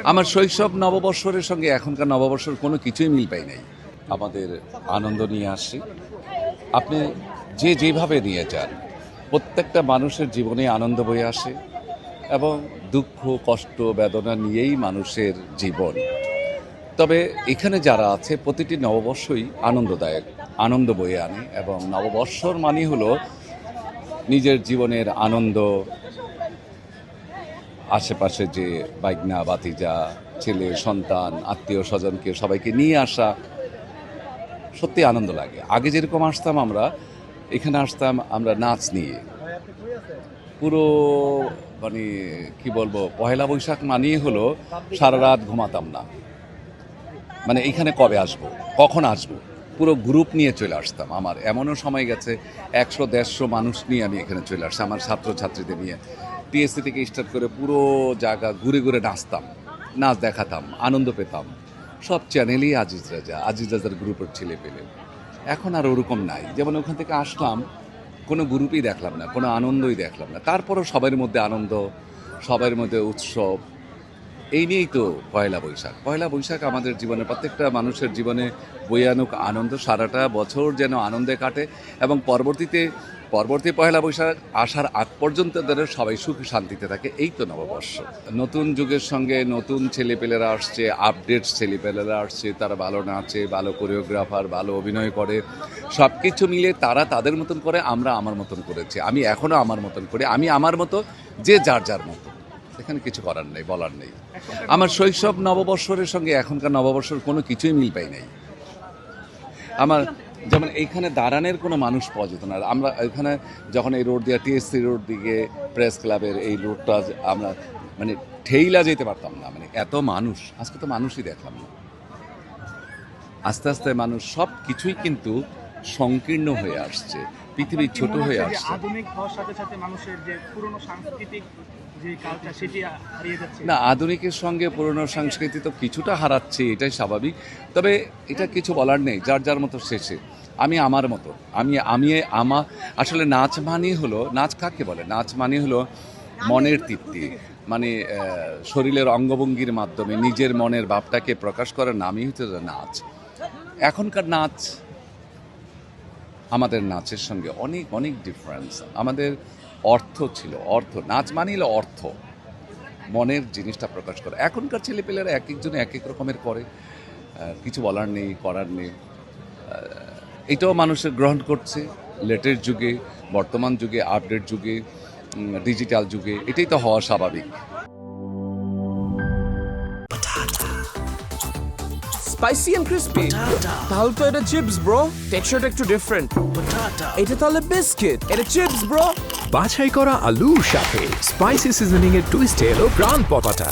আমার শৈশব নববর্ষের সঙ্গে এখনকার নববর্ষের কোনো কিছুই মিল পাই নাই। আমাদের আনন্দ নিয়ে আসে, আপনি যে যেভাবে নিয়ে যান, প্রত্যেকটা মানুষের জীবনে আনন্দ বয়ে আসে এবং দুঃখ কষ্ট বেদনা নিয়েই মানুষের জীবন। তবে এখানে যারা আছে প্রতিটি নববর্ষই আনন্দদায়ক, আনন্দ বয়ে আনে এবং নববর্ষর মানে হলো নিজের জীবনের আনন্দ, আশেপাশে যে বাইগনা বাতিজা ছেলে সন্তান আত্মীয় স্বজনকে সবাইকে নিয়ে আসা সত্যি আনন্দ লাগে। আগে যেরকম আসতাম আমরা, এখানে আসতাম আমরা নাচ নিয়ে, পুরো মানে কি বলবো, পহেলা বৈশাখ মানেই হলো সারা রাত ঘুমাতাম না, মানে এইখানে কবে আসবো কখন আসবো, পুরো গ্রুপ নিয়ে চলে আসতাম। আমার এমনও সময় গেছে 100-150 মানুষ নিয়ে আমি এখানে চলে আসছি, আমার ছাত্রছাত্রীদের নিয়ে টিএসসি থেকে স্টার্ট করে পুরো জায়গা ঘুরে ঘুরে নাচতাম, নাচ দেখাতাম, আনন্দ পেতাম। সব চ্যানেলেই আজিজ রাজার গ্রুপের ছেলে পেলে। এখন আর ওরকম নাই। যেমন ওখান থেকে আসলাম, কোনো গ্রুপই দেখলাম না, কোনো আনন্দই দেখলাম না। তারপরও সবার মধ্যে আনন্দ, সবার মধ্যে উৎসব, এই নিয়েই তো পয়লা বৈশাখ। পয়লা বৈশাখ আমাদের জীবনে, প্রত্যেকটা মানুষের জীবনে বয়ে আনুক আনন্দ, সারাটা বছর যেন আনন্দে কাটে এবং পরবর্তী পয়লা বৈশাখ আসার আগ পর্যন্ত তাদের সবাই সুখে শান্তিতে থাকে। এই তো নববর্ষ। নতুন যুগের সঙ্গে নতুন ছেলেপেলেরা আসছে, আপডেট ছেলেপেলেরা আসছে, তারা ভালো নাচে, ভালো কোরিওগ্রাফার, ভালো অভিনয় করে, সব কিছু মিলে তারা তাদের মতন করে, আমরা আমার মতন করেছি, আমি এখনও আমার মতন করি, আমি আমার মতো, যে যার যার মতো। এখানে কিছু করার নেই, বলার নেই। আমার শৈশব নববর্ষের সঙ্গে এখনকার নববর্ষের কোনো কিছুই মিল পাই নাই। আমার যেমন এইখানে দাঁড়ানোর কোনো মানুষ পাওয়া যেত না। আমরা এখানে যখন এই রোড দিয়ে টিএসসি রোড দিকে প্রেস ক্লাবের এই রোডটা আমরা মানে ঠেইলা যেতে পারতাম না, মানে এত মানুষ। আজকে তো মানুষই দেখলাম না। আস্তে আস্তে মানুষ সব কিছুই কিন্তু সংকীর্ণ হয়ে আসছে, পৃথিবী ছোট হয়ে আসছে। আধুনিক হওয়ার সাথে সাথে মানুষের যে পুরনো সাংস্কৃতিক যে কালচার সেটি হারিয়ে যাচ্ছে। না, আধুনিকের সঙ্গে পুরনো সংস্কৃতি তো কিছুটা হারাচ্ছে, এটাই স্বাভাবিক। তবে এটা কিছু বলার নেই, যার যার মতো শেষে। আমি আমার মতো, আমার আসলে নাচ মানে হলো, নাচ কাকে বলে, নাচ মানে হলো মনের তৃপ্তি, মানে শরীরের অঙ্গভঙ্গির মাধ্যমে নিজের মনের ভাবটাকে প্রকাশ করার নামই হচ্ছে নাচ। এখনকার নাচ আমাদের নাচের সঙ্গে অনেক অনেক ডিফারেন্স। আমাদের অর্থ ছিল, নাচ মানে হলো অর্থ, মনের জিনিসটা প্রকাশ করে। এখনকার ছেলেপেলেরা এক একজনে এক এক রকমের করে, কিছু বলার নেই, করার নেই। এটাও মানুষের গ্রহণ করছে লেটেস্ট যুগে, বর্তমান যুগে, আপডেট যুগে, ডিজিটাল যুগে। এটাই তো হওয়া স্বাভাবিক। Spicy and crispy. তাহলে তো এটা চিপস ব্রো, টেক্সচারটা একটু ডিফারেন্ট। এটা তাহলে বিস্কিট, এটা চিপস ব্রো। বাছাই করা আলুর সাথে স্পাইসি সিজনিং এর টুইস্ট এলো প্রাণ পটাটা।